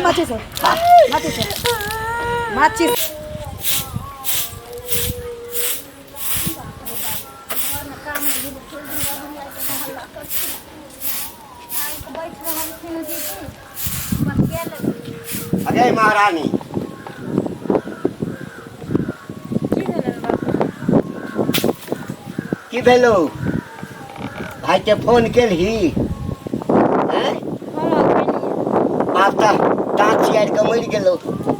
माचिस हो माचिस माचिस अरे महारानी की भेलो भाई के फोन केलही आब तऽ टाँग चियार के मरि गेलो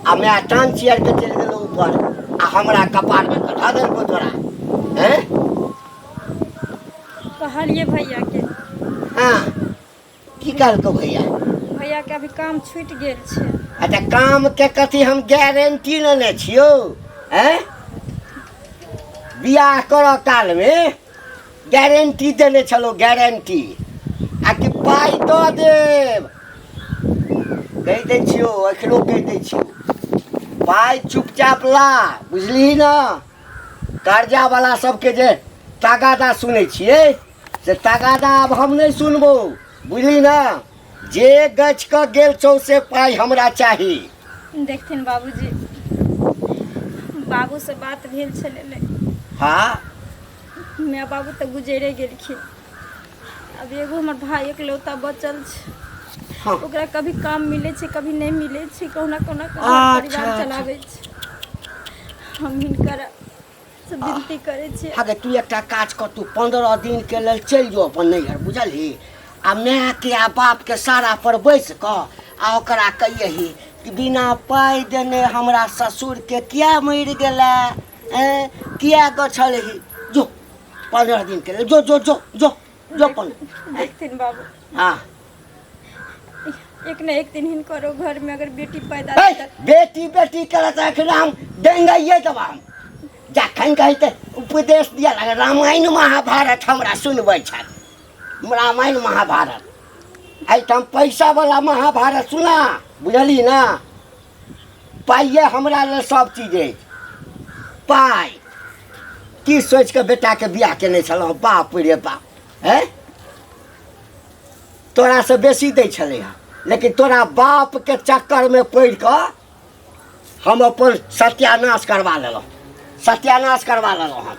आ मैं टाँग चियार के चलि गेलो ऊपर आ हमरा कपार में धऽ देलको तोरा हैं कहलिए भैया के हाँ की कहलको भैया भैया के अभी काम छूट गेल छै। अच्छा काम के कथी हम गारंटी लेने छियो हैं बियाह करऽ काल में गारंटी देने छलो गारंटी आ कि पाई दऽ देब कहि दै छियो एखनो कहि दै छियो पाई चुपचाप ला बुझलिही ना कर्जा वाला सबके जे तगादा सुनै छियै से तगादा आब हम नहीं सुनबो बुझली ना जे गछ के गेल छौ से पाई हमरा चाही। देखथिन बाबूजी बाबू से बात भेल छलै हाँ माय बाबू तऽ गुजरे गेलखिन अब एगो हमर भाई एकलौता बचल छै हाँ ओकरा कभी काम मिले छै कभी नहीं मिले छै कहुना कहुना अच्छा, परिवार चलाबै छै हम हिनकर से विनती करे छी। अगर तू एकटा काज कर तू 15 दिन के लेल चलि जो अपन नैहर बुझलही आ माय के आ बाप के सारा पर बैस क आ ओकरा कहियही कि बिना पाई देने हमरा ससुर के किया मरि गेला किया गछलही जो 15 दिन के लेल जो जो जो जो जो अपन देखथिन बाबू हाँ एक न एक दिन हिनकरो घर में अगर बेटी पैदा हे, बेटी बेटी करत एखन हम डेंगाइए देबा हम जखन कही तऽ उपदेश दिया लगे रामायण महाभारत हमरा सुनबै छथि रामायण महाभारत एहिठाम पैसा वाला महाभारत सुना बुझली ना पाइए हमरा लेल सब चीज अछि पाइ की सोच के बेटा के बियाह केने छलहुँ बाप रे बाप है तोरा से बेसी दै छलै हँ लेकिन तोरा बाप के चक्कर में पड़ कऽ हम अपन सत्यानाश करवा लेलहुँ सत्यानाश करवा लेलहुँ हम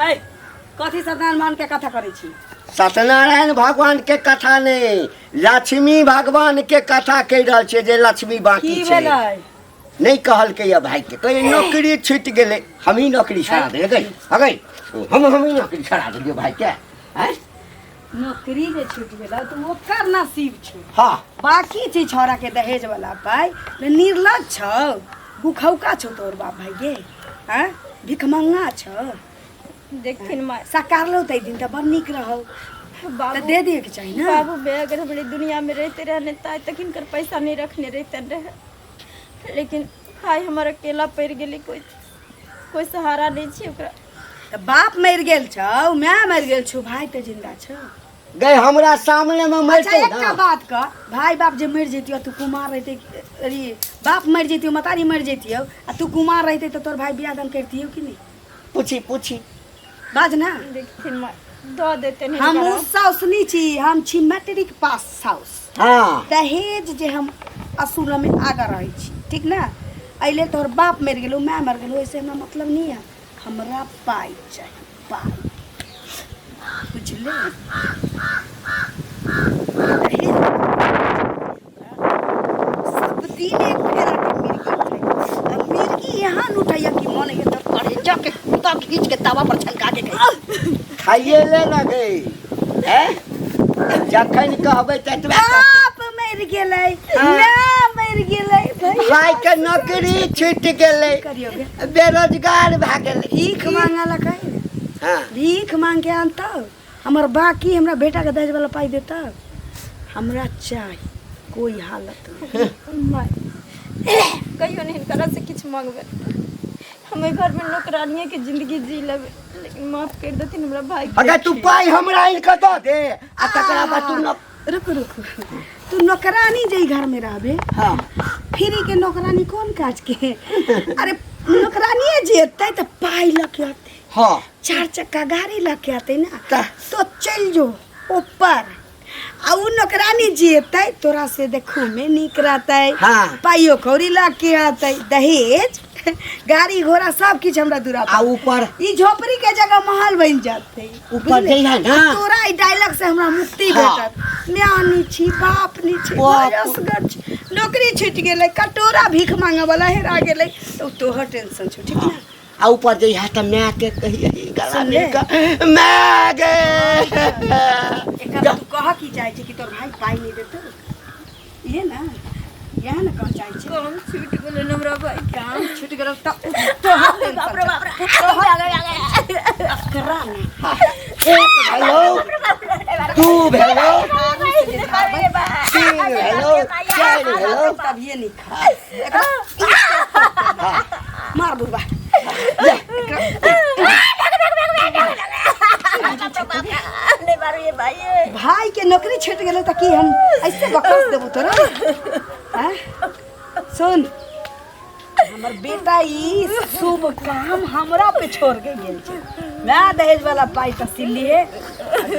कथी सत्यनारायण मान के कथा करै छी सत्यनारायण भगवान के कथा नहीं लक्ष्मी भगवान के कथा कहि रहल छियै जे लक्ष्मी बाकी की छै भेलै नहीं कहलकै या भाई के कहीं नौकरी छूट गेलै हम ही नौकरी छोड़ा देलियै अगै हम ही नौकरी छोड़ा देलियै भाई के हैं नौकरी जे छूट गेला तो ओकर नसीब छौ हाँ बाकी छै छोरा के दहेज वाला पाई निर्लज छौ भूखौका छौ तोर बाप भाई गे हैं भिखमंगा छौ देखथिन माय सकारलो तै दिन त बड़ नीक रहौ बाबू दे दिए के चाहिए ना बाबू बे अगर हमारी दुनिया में रहते रहने ताय तक इनकर पैसा नहीं रखने रहते रहे लेकिन भाई हमारा अकेला पड़ गेली कोई सहारा नहीं छी ओकरा त बाप मर गेल छौ मैं मर गेल छौ भाई त जिंदा छौ गए हमरा सामने में अच्छा मरते एक ना बात का भाई बाप जे मर जैतियो तू कुमार रहते अरे बाप मर जैतियो मतारी मर जैतियो आ तू कुमार रहते तो तोर भाई बियाह दान करतियो कि नहीं पूछी पूछी बाज ना देखथिन माय दो देते नहीं हम साउसनी छी हम छी मैट्रिक पास साउस हाँ दहेज जे हम असूल में आगा रही छी ठीक ना अइले तोहर बाप मर गेलो मैं मर गेलो ऐसे हमरा मतलब नहीं है हमरा पाई चाहिए पाई बुझले सब दिन एक फेरा के मिर्गी यहाँ लुटाइया कि मन है तो अरे जाके कुत्ता खींच के तवा पर छलका के खाइए ले लगे हैं जखन कहबै ततबे बाप मर गेलै मैं मर गेलै भाई के नौकरी छूट गेलै करियो गे बेरोजगार भए गेलै भीख मांगा लकै हाँ भीख मांग के आनता हमर बाकी हमरा बेटा के दहेज वाला पाई देता हमरा चाही कोई हालत माय कहियो नहीं हिनकरा से किछ मांगबे हम घर में नौकरानिए के जिंदगी जी लेबे लेकिन माफ कर देथिन हमरा भाई के अगर तू पाई हमरा इनके दऽ दे आ तकरा बाद तू रुक रुक तू नौकरानी जे घर में रहबे हाँ फ्री के नौकरानी कौन काज के अरे नौकरानी जेते तो पाई लके आते हाँ 4 चक्का गाड़ी लके आते ना ता- तो चल जो ऊपर आ आ उ नौकरानी जेतै तोरा से देखो में निक रहतै। हाँ। पाइयो कौड़ी ला के आतै, दहेज गाड़ी घोड़ा सब किछ हमरा दूरा आ ऊपर ई झोपड़ी के जगह महल बन जाते। ऊपर जइहा ना तोरा ई डायलॉग से हमरा मुक्ति हाँ। भेटत। न्यानी छी, बाप नी छी, बाप। वयस्कर छी, नौकरी छूट गेलै, कटोरा भीख मांगे वाला हेरा गेलै, तो तोहर टेंशन छौ, ठीक ना? आ ऊपर जइहा त मैं के कहिए गला सुन ले। मिल के मैं गे एकर तू कह की चाहे छी कि तोर भाई पाई नहीं देतो? ये ना यहाँ ना कह चाहे छी काम छूट गेलै हमरा भाई काम छूट गेलो त तोहर बाप रे बाप रे करा ना हेलो तू हेलो हेलो हेलो तब ये नहीं खा मार बुढ़वा भाई के नौकरी छूट गेलो त की हम ऐसे बकवास देबो तोरा? हैं? सुन हमर बेटा ई शुभ काम हमरा पे छोड़ के गेल छै। मैं दहेज वाला पाई त सिल्ली है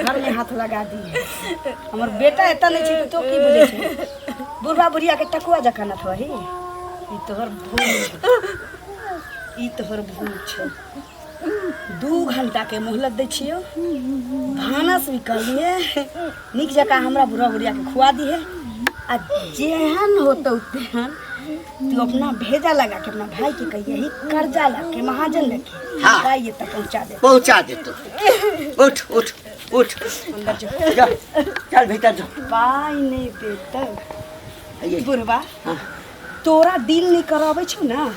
घर में हाथ लगा दी। हमर बेटा एता नहीं छै तो की बुझे छै? बुढ़वा बुढ़िया के टकुआ जका न थही। ई तोहर भूल छै, ई तोहर भूल छै। 2 घंटा के मोहलत दै छियो, भानस भी कर लिए निक जका हमरा बुढ़वा बुढ़िया के खुआ दी है। आ जेहन होतो तेहन तू अपना भेजा लगा के अपना भाई के कहिए ही कर्जा ला के महाजन लेके हाँ। ये तक पहुंचा दे तू। उठ उठ उठ अंदर जो जा चल भीतर जा पाई नहीं देते ये बुढ़वा हाँ। तोरा दिल नहीं करावे छौ ना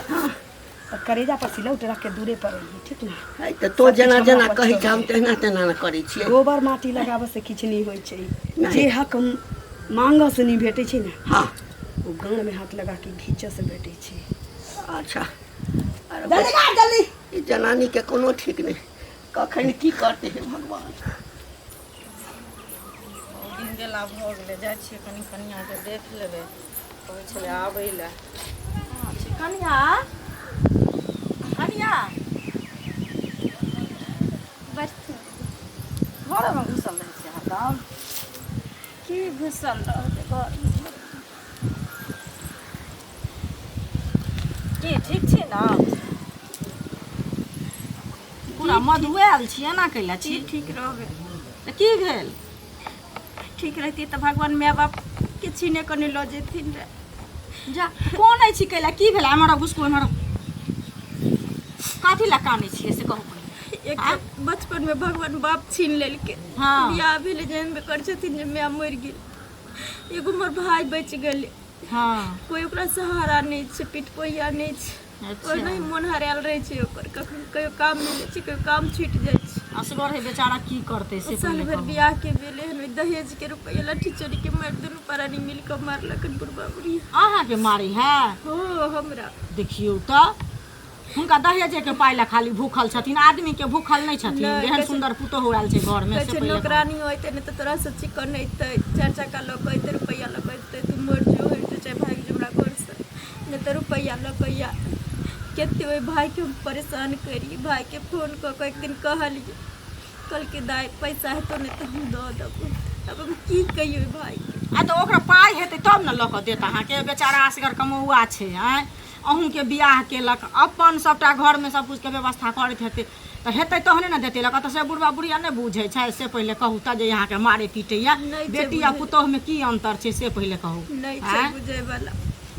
तो करेजा पर सिलौट रख के दूरे पर रही, ठीक ना? आई त तो जना जना कहि छ हम तेना तेना न करै छियै। गोबर माटी लगाबे से किछ नहीं होय छै। नहीं। जे हक मांगा से नहीं भेटे छै ना हाँ वो गान में हाथ लगा के घींचे से भेटे छै। अच्छा अरे जल्दी कर जल्दी ई जनानी के कोनो ठीक नहीं कखन की करते है भगवान। दिन गेला भऽ गेलै जाइ छियै कनि कनिया के देख लेबै कहै छलै आबै लए। कनिया कनिया बैठ घरमे घुसल रहै छै हरदम। की घुसल रहतै घरमे? की ठीक छी ना? पूरा मधुए आयल छियै ना कैला छी? ठीक रहबै तऽ की भेल? ठीक रहती तऽ भगवान माय बाप के छीने कने लऽ जेथिन रे। जा कोन अछि कैला की भेल? हमरा घुसको हमरा काथी ला कानै छियै से कहू पहिले। एक बचपन में भगवान बाप छीन लेलके। हाँ। बियाह भेले जहन में कर छथिन जे माय मरि गेल। एगो हमर भाई बच गेलै। हाँ। कोई ओकरा सहारा नहीं छै, पिटपोइया नहीं छै। अच्छा। और नहीं मन हरायल रहे छै ओकर, कखन कहियो काम मिले छै कहियो काम छूट जाय छै। असगर है बेचारा की करते से साल भर बियाह के भेले हन दहेज के रुपया लाठी चोरी के मार दुनू प्राणी मिल के मारलकन बुढ़बा बुढ़ी। अहाँ के मारी है? हो हमरा देखियो त हुनका दहेजे के पाइला खाली भूखल छथिन, आदमी के भूखल नहीं छथिन। एहन सुंदर पुतोह आयल छै घर में से पहिले नौकरानी होइते ने त तोरा से चिकन नहिते 4 चक्का ल कइते रुपया ल कइते तू मर जो है चाहे भाग जो हमरा घर से ने त रुपया ल कइया केते ओइ भाई के परेशान करी। भाई के फोन क एक दिन कहलिए कल के दाई पैसा है तो नहीं तो हम दो देबो। अब हम की कहियो भाई आ तो ओकरा पाई हेतै तब न ल क देत। अहाँ के बेचारा असगर कमौआ छै हैं, अहूँ के बियाह केलक अपन सबटा घर में सब कुछ के व्यवस्था करैत हेतै तो हेतै तहने न देतै। लक त से बुढ़बा बुढ़िया नहीं बुझै छै से पहिले कहू त जे यहाँ के मारे पीटैया बेटी आ पुतोह में की अंतर छै से पहिले कहू। नहीं छै बुझै वाला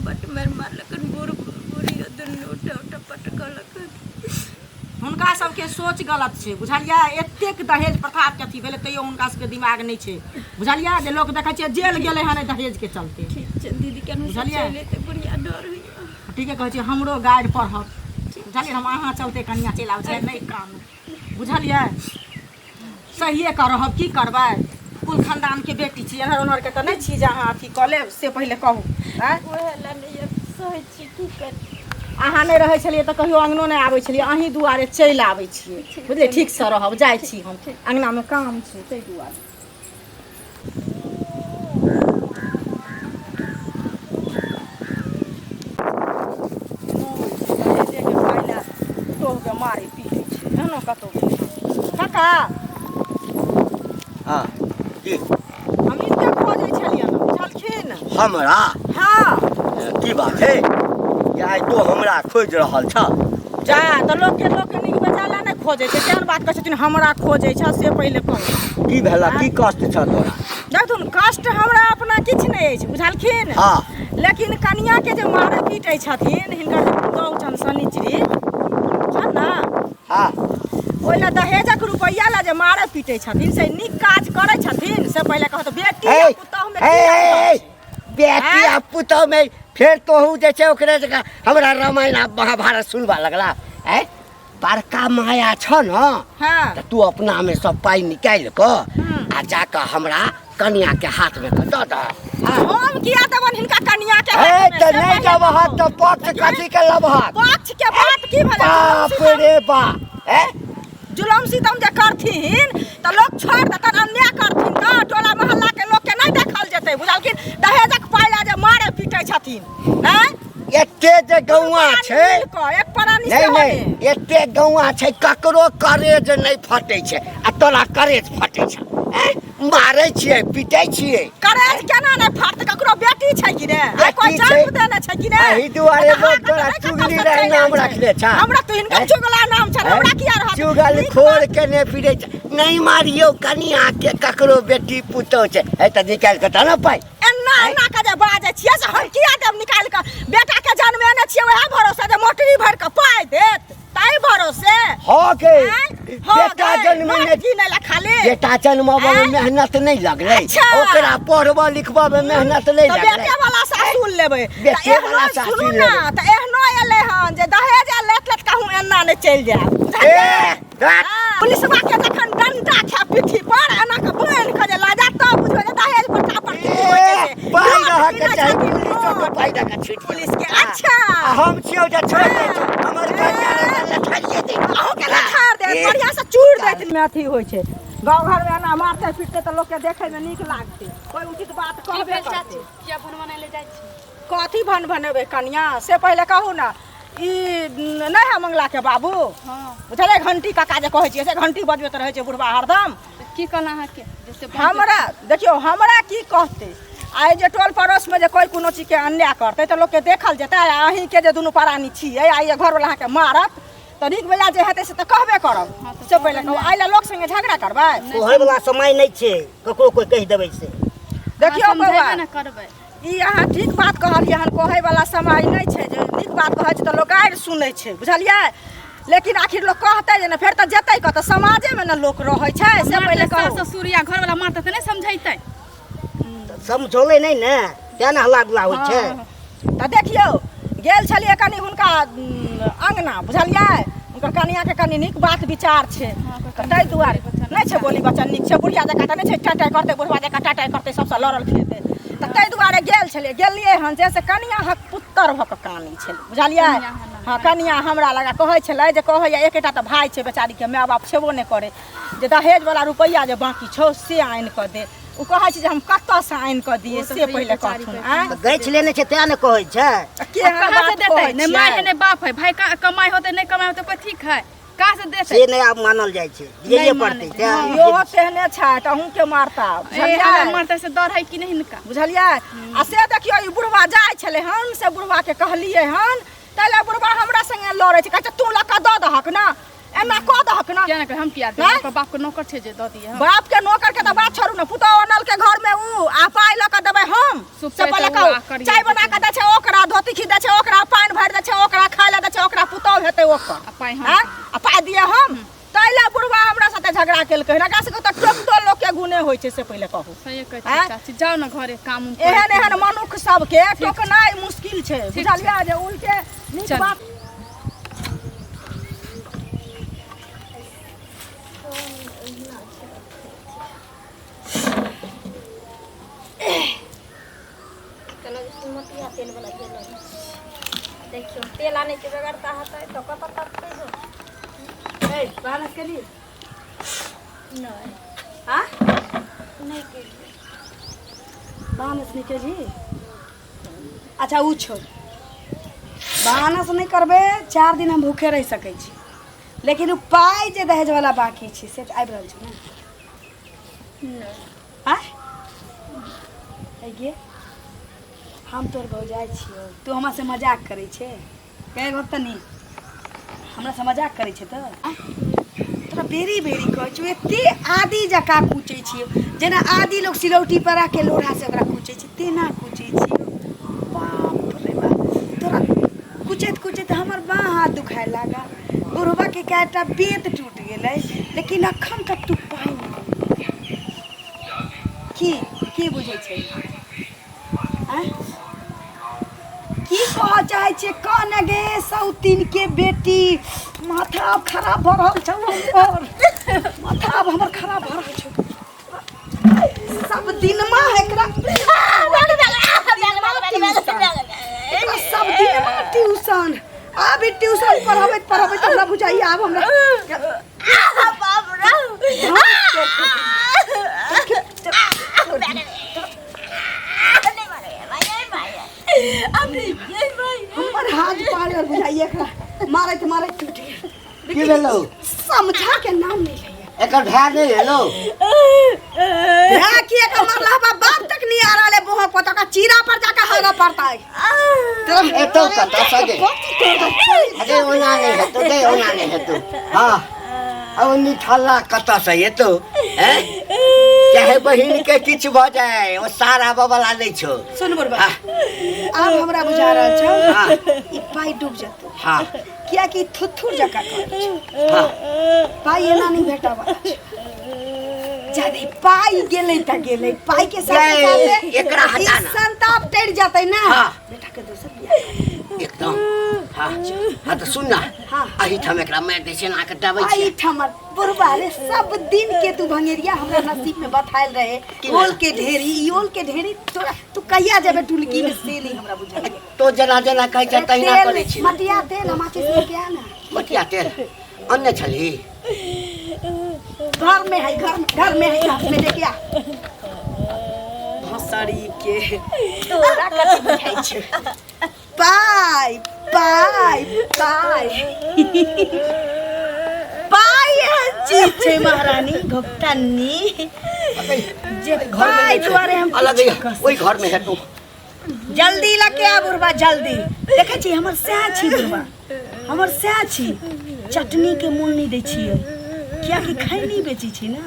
बट मेर मारलकन बुढ़ बुढ़िया दुनू उठा पटकलकन। हुनका सबके सोच गलत छै बुझलियै। एतेक दहेज प्रथा के अथी भेलै तैयो हुनका सबके दिमाग नहीं छै बुझलियै। जे लोग देखै छै जेल गेलै हन दहेज के चलते। ठीक छै दीदी के बुझलियै त बुढ़िया डर होइया। ठीक है कहै छै हमरो गाइड पढ़ब बुझलियै। हम अहाँ चलते कनिया चलि आबै छै नहीं काम बुझलियै। सहिए करब की करबै कुल खानदान के बेटी छी एनहर ओनहर के त नहीं छी जे अहाँ अथी कऽ लेब से पहिले कहू। ओहे ला नहीं सहै छी की कर। अहाँ नहीं रहै छलियै तऽ कहियो अंगनो नहीं आबै छलियै, अहीं दुआरे चलि आबै छियै बुझलियै। ठीक से रहब जाइ छी हम अंगना में काम छै ताहि दुआरे। मारे पीटे छै एहनो कतौ काका। हाँ की हम इनके हमरा हाँ की बात है कि आइ तो हमरा खोज रहल छ जा तो लोग के नीक बेचाला नहीं खोजे छै केहन बात कहै छथिन हमरा खोजे छ से पहिले कहू की भेला की कष्ट छ तोरा देखथुन कष्ट हमरा अपना किछ नहीं अछि बुझलखिन हाँ लेकिन कनिया के जे मारे पीटे छथिन हिनकर गाँव छन शनिचरी छन ना हाँ ओइला दहेजक रुपैया ला जे मारे पीटे छथिन से नीक काज करे छथिन से पहिले कहत बेटी हे, आ पुतहु में की हे, अंतर छै? बेटी आ पुतहु में फेर तोहू जे छै ओकरे जगह हमरा रामायण आ महाभारत सुनबा लगला है बड़का माया छ न हाँ त तू अपना में सब पाई निकाल क आ जाकर हमरा कन्या के हाथ में दऽ दऽ हम किया देबन हिनका कनिया के हे हाथ में? त से नहीं पहिले जबहत त पक्ष कथी के लबहत पक्ष के बात की भेलै बाप रे बा है जुलम सितम जे करथिन त लोग छोड़ देतन अन्याय करथिन त टोला मोहल्ला के लोग के नहीं देखल जेतै बुझलखिन दहेजक पाइला जे मारे पीटे छथिन हैं एते जे गौआ छै एक परानी नहीं से नहीं एते गौआ छै ककरो करेज नहीं फटे छै आ तोरा करेज फटे छै हैं मारै छियै पीटै छियै करेज केना नहीं फाट ककरो बेटी छै कि रे बेटी कोई छै। जन्म देने छै कि रे एही दुआरे लोग तोरा चुगली रे नाम रखले छ हमरा तो हिनका चुगला नाम छै हमरा किया रहत चुगल खोर के ने फिरे छै नहीं मारियो कनिया के ककरो बेटी पुतौ छै है त निकाल के त न पाई एन्ना एन्ना के जे बाजे छियै से हम किया देब निकाल के बेटा के जन्मेने छियै वएह भरोसे जे मोटरी भर के पाइ देत ताई भरोसे हो के हो बेटा जन्म में की नहीं ला खाली बेटा जन्मबा में मेहनत नहीं लगलै अच्छा। ओकरा पढ़बा लिखबा में मेहनत नहीं तो लगलै बेटे वाला सासुर लेबै बेटे त वाला एहनो सासुर सुनू ना लेबै। त एहनो एलै हन जे दहेज लेत लेत कहूँ एन्ना नहीं चलि जायब ए दैट पुलिसवा के जखन डंडा खा पिठी पर एना के बांध के जे लाजा तब बुझबै जे दहेज पट्टा पर की होइ छै पाई रह के चाही पुलिसो के पाई रह के छूट पुलिस के अच्छा आ हम छियौ जे छोड़ दे हमर कन्या रे लठाइए दे अहूँ के लठार दे बढ़िया से चूड़ देत में अथी होइ छै गाँव घर में एना मारते पीटते तो लोग के देखे में नीक लागते कोई उचित बात कहबे करते किया बनवाने ले जाइ छी कथी भन बनेबै कनिया से पहिले कहू ना ई नहीं है मंगला के बाबू हाँ बुझले घंटी काका जे कहै छियै से घंटी बजबैत रहै छै बुढ़वा हरदम की कहला अहाँ के जैसे हमरा देखियो हमरा की कहते आइ जे टोल पड़ोस में जे कोई कोनो चीज के अन्याय करते तो लोग के देखल जेतै अहीं के जे दुनू प्राणी छियै आइ घर वाला के मारत तो नीक बेला जे हेतै से तो कहबे करब से पहिले कहू आइ लोग संगे झगड़ा करबै कहै वाला समय नहीं छै ककरो कोई कहि देबै से देखियो बौआ ना करबै ई अहाँ ठीक बात कहलियै हन कहै वाला समय नहीं छै जे नीक बात कहै छै तो लोग गारि सुनै छै बुझलियै लेकिन आखिर लोग कहतै जे ने फेर तो जेतै कतऽ समाजे में न लोक रहै छै से पहिले कहू ससुरिया घर वाला मारता त नहीं समझैतै समझौले नहीं ने तें ने हल्ला गुल्ला होइ छै तऽ देखियौ गेल छलियै कनि हुनका अंगना बुझलियै हुनकर कनिया के कनि नीक बात विचार छै ताहि दुआरे नहीं छै बोली बच्चन नीक छै बुढ़िया जकाँ तऽ नहीं छै टाटाई करतै बुढ़वा जकाँ टाटाई करतै सबसँ लड़ल खेतै तऽ ताहि दुआरे गेलियै हन जैसे कनिया हक पुत्तर भऽ कऽ कानी छलै बुझलियै हाँ कनिया हमरा लगा कहै छलै जे कहैया एकेटा तऽ भाय छै बेचारीके माय बाप छेबो नहि करे जे दहेज वाला रुपैया जे बाकी छौ से आनि कऽ दे उ कहै छै जे हम कतऽसँ आनि कऽ दियै से पहिले कहथुन आँय गैछ लेने छै तें ने कहै छै केहन कहाँ से बात देतै कहै नहीं माय है छियै नहीं बाप है भाई का कमाई होते नहीं कमाई होते कोई ठीक है कहाँ से देतै से नहीं आब मानल जाइ छै दियैए नहीं पड़तै मानै तें इहो तेहने छै अहूँ के मारता बुझलियै मारते से डर है कि नहीं इनका बुझलियै आ से देखियो ई बुढ़वा जाइ छलै हन से बुढ़वा के कहलियै हन तैले बुढ़वा हमरा संगे लड़ै छै कहै छै तू लका दऽ दहक ना एना कऽ दहक ना क्या ना हम किया दे हैं? ओकर बाप के नौकर छे जे द दिए हम बाप के नौकर के तऽ बात छोड़ू ना पुतौ अनल के घर में ऊ आ पाइ लऽ कऽ देबै हम सुख से छै पहिले तऽ ऊ कहू आ करियै चाय बना कऽ दै छै ओकरा धोती खीच दै छै ओकरा पानि भरि दै छै ओकरा खाय लए दै छै ओकरा पुतौ हेतै ओकर आ पाइ हम हैं? आ पाइ दिए हम तैले बुढ़वा हमरा साथे झगड़ा केलकै एकरा सबके तऽ टोकटो लोक के गुने होइ छै से पहिले कहू सही कहै हैं? छी चाची जाओ ना घरे काम उम एहन एहन मनुख सबके टोकनाइ मुश्किल छै बुझलियै जे उल्टे नीक चल। बात देखियो तेल आने के बेगरता है तो कत तकते हो ए बानस के लिए नहीं हां नहीं के बानस नहीं के जी अच्छा ऊ छोड़ बानस नहीं करबे 4 दिन हम भूखे रह सकै छी लेकिन उ पाइ जे दहेज वाला बाकी छै से आबि रहल छै ने नहीं हां है गे हम तोर भौजाई छियो, तू हमरा से मजाक करे छे? कहे गो तनी हमरा से मजाक करे छे त तोरा बेरी बेरी कहै छु एते आदि जका पूछै छियो, जेना आदि लोग सिलौटी पर आके लोढ़ा से ओकरा पूछै छै तेना पूछै छियो। बाप रे बाप, तोरा कुचैत कुचैत हमर बाँ हाथ दुखाए लागा। बुढ़वा के कएटा बेत टूट गेलै, लेकिन अखन तक तू पाइ नहीं की बुझै छै? की कह चाहे छे? कौन गे सौतीन के बेटी? माथा खराब भ रहल छौ हमर, माथा हमर खराब भ रहल छौ। सब दिन में एकरा सब दिन में ट्यूशन, अभी ट्यूशन पढ़ाबैत हमरा बुझाइए आब हमरा बाप रे हमर हाथ पार बुझाइए एकरा मारैत मारैत टूट गेल। की भेलो? समझा के नाम नहीं लिया। एकर भाय नहीं हेलो? भैया की एकर मरला बा बाप तक नहीं आ रहले बोह पता का चीरा पर जाके हागा पड़ता है। ए तो कता सगे अरे ओना नहीं है तो दे, ओना नहीं है तो हां अब निठल्ला कता से ये तो हैं? चाहे बहिन के किछ भ जाए ओ सारा बबला नहीं छो। सुन बरबा, अब हमरा बुझा रहल छौ ई पाई डूब जतो। हां किया कि थुथुर जका कर छौ। हां पाई एना नहीं भेटा वाला छौ। जादे पाई गेलै त गेलै, पाई के साथे साथे एकरा हटा ना, संताप टेर जातै ना। हां बेटा के दोसर बियाह एकदम। हां हां तो सुन ना, हां अही ठम एकरा मैं देसे ना के दबै छी। आई ठमर बुरबा रे, सब दिन के तू भंगेरिया हमरा नसीब में बताइल रहे। ओल के ढेरी, ओल के ढेरी तोरा तू कहिया जेबे टुलकी में से नहीं हमरा बुझाइए। तो जना जना कह छै तहिना करे छी। मटिया तेल माचिस में क्या ना? मटिया तेल अन्य छली घर में है, घर में है, हाथ में लेके आ। भसड़ी के तोरा कथि बुझाइ छै? पाई पाई पाई पाई चीज छै महारानी घोटनी जे पाई दुआरे हम अलग ओई घर में है तू जल्दी लके आ बुरबा, जल्दी। देखे छी हमर सैह छी बुरबा, हमर सैह छी। चटनी के मोल नहीं दै छियै, किया कि खैनी बेची छी ना,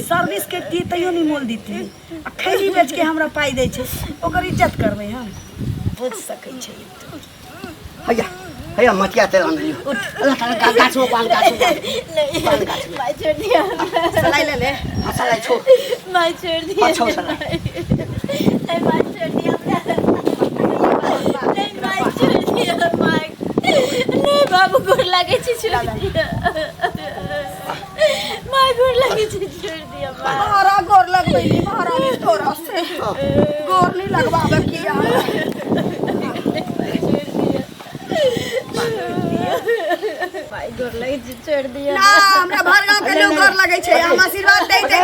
सर्विस के दी तैयो नहीं मोल दीती। आ खैनी बेच के हमरा पाई दै छै, ओकर इज्जत करबै हम? बुझ सकै छै हैया हैया मटिया तेल आन लियो। अल्लाह ताला गाछ में पान गाछ में पान गाछ में माय छोड़ दिया, सलाई ले ले, सलाई छो माय छोड़ दिया, छो सलाई नहीं माय छोड़ दिया, नहीं माय छोड़ दिया, माय नहीं बाबू गोर लागे छी छोड़ दिया, माय गोर लागे छी छोड़ दिया, मारा गोर लगबै नी महारानी तोरा से गोर नहीं लगवावे किया। माय गोर लागे छी छोड़ दिया ना, हमरा भर गांव के लोग गोर लगे छै, हम आशीर्वाद दे दे।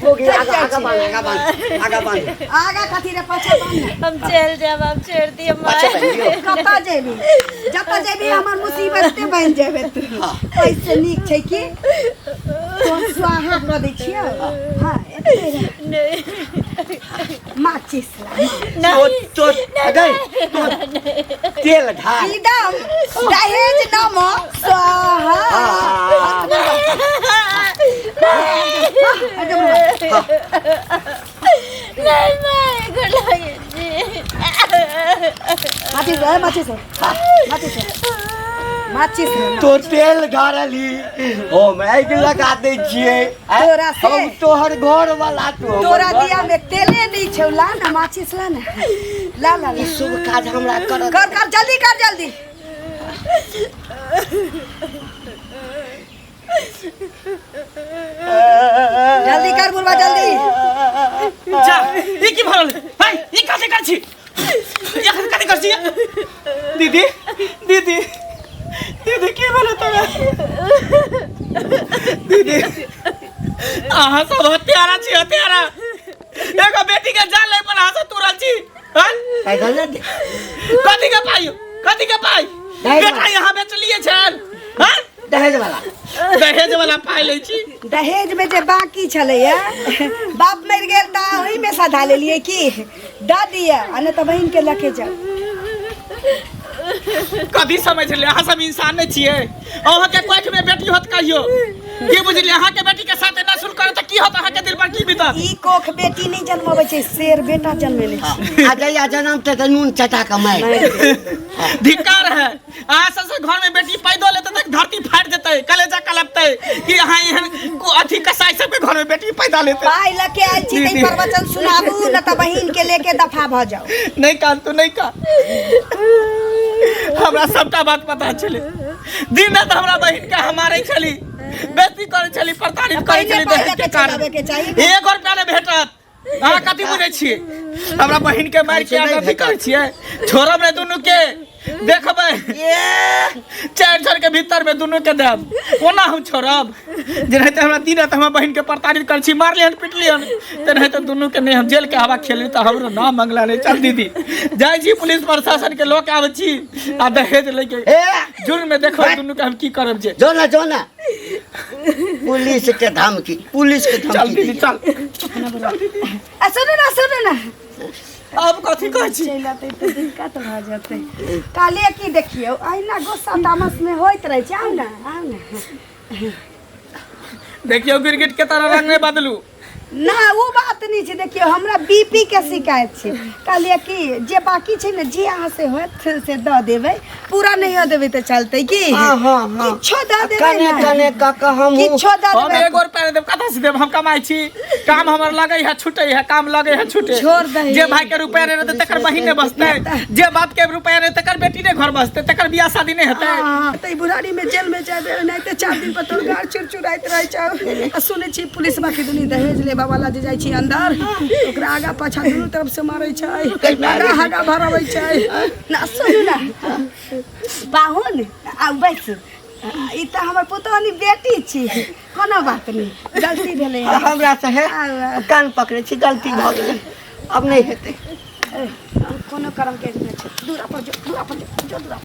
होगी आगा आगा बान आगा बान आगा कथी रे पाछा बान। हम चल जाब, हम छोड़ दिया अच्छा माय। बन लियो। कता जेबी? जता जेबी हमर मुसीबत ते बन जेबे तू। ऐसे नीक छै कि तो स्वाहा कर दै छियै। हां एते माचिस ला तो अगै तेल ढाल एकदम दहेज नम स्वाहा। नहीं माय गोर लागे छी। माचिस है, माचिस है, माचिस है, माचिस है। तो तेल ढारली ओ मैं के लगा दे छिए तोरा से हम तोहर घर वाला तोरा दिया में तेले नहीं छौ, ला ना माचिस ला ना, ला ला ई शुभ काज हमरा कर कर जल्दी कर जल्दी। जल्दी कर बुरबा जल्दी। जा ई की भरल हाय ई काटे कर छी या काटे कर छी दीदी दीदी दीदी के भले तोरा दीदी आहा सब हत्यारा छी हत्यारा एगो बेटी के जान ले पर हाथ तुरल छी हां काय गलत कथि के पाई बेटा यहां बेच लिए छन हां दहेज वाला पाई ले छी। दहेज में जे बाकी छलैया बाप मर गेल त ओही में सधा लेलिए की दा दिया आ नहीं तो बहन के लेके जाओ। कभी समझ ले अहाँ सब इंसान नहीं छिए। अहाँ के कोख में बेटी होत कहियो की बुझली अहाँ के बेटी के साथ ना सुन करे त की होत अहाँ के दिल पर की बीतत। ई कोख बेटी नहीं जन्मबै छै, शेर बेटा जन्मेले छै। आ जइया जनम ते नून चटा के मार धिक्कार है। अहाँ सब घर में बेटी पैदा लेते तक धरती फाट जेतै, कलेजा कलपतै कि अहाँ एहन को अथी कसाई सब के घर में बेटी पैदा लेते। पाई लके आइल छी तै प्रवचन सुनाबू न त बहिन के लेके दफा भ जाओ। नहीं कान तू नहीं का हमरा सबटा बात पता चले। दिन रात हमरा बहिन के हमारे छली बेइज्जती करे छली, प्रताड़ित करे छली दहेज के कारण। 1 रुपया ने भेटत। अहाँ कथी बुझै छियै हमरा बहिन के मार के अथी करे छियै। छोड़ब ने दुनू के देखबै 4 साल के भीतर में दुनू के देब। कोना हम छोड़ब जेनाहिते हमरा दिन रात हमरा बहिन के प्रताड़ित कर छी, मारलियन पिटलियन तेनाहिते दुनू के नहीं हम जेल के हवा खेली त हमरो नाम मंगला नहीं। चल दीदी जाय छी पुलिस प्रशासन के लोग आबै छी आ दहेज लेके जुर्म में देखो दुनू के हम की करब। जे जो ना पुलिस के धमकी, पुलिस के धमकी। चल दीदी चल। सुनो ना अब कथी कहै छी चलते तो दिक्कत भ जाते। काले की देखियो आइना गुस्सा तामस में होइत रहे छै। आओ ना देखियो गिरगिट के तरह रंग में बदलू ना वो बात नहीं छै। देखियो हमरा बीपी के शिकायत छै। कहलिए कि जे बाकी छै ने जे अहाँ से होत से द देबै, पूरा नहीं हो देबै त चलते की। हां किछो द देबै कने ना, कने का हम किछो द हम देबै। 1 रुपया देब कथा से देब। हम कमाई छी, काम हमर लगे है छूटे है, काम लगे है छूटे। छोड़ दही। जे भाई के रुपया रे त तकर बहिन ने बसते, जे बाप के रुपया रे तकर बेटी ने घर बसते, तकर बियाह शादी नहीं हेतै। हां तै बुढ़ारी में जेल में जाबे नहीं त 4 दिन पर तोर गाड़ चुरचुराइत रह छै। आ सुनै छी पुलिस बाकी दुनी दहेज ले वाला जे जाइ छी अंदर ओकरा आगा पाछा दुनू तरफ से मारै छै, आगा हागा भराबै छै। ना सुन ना बाहुन आ बैठ। ई त हमर पुतौनी बेटी छी, कोनो बात नहीं, गलती भेलै। हमरा से है कान पकड़े छी, गलती भ गेलै, अब नहीं हेतै। कोनो करम के नहीं छै। दूरा पर जो दूरा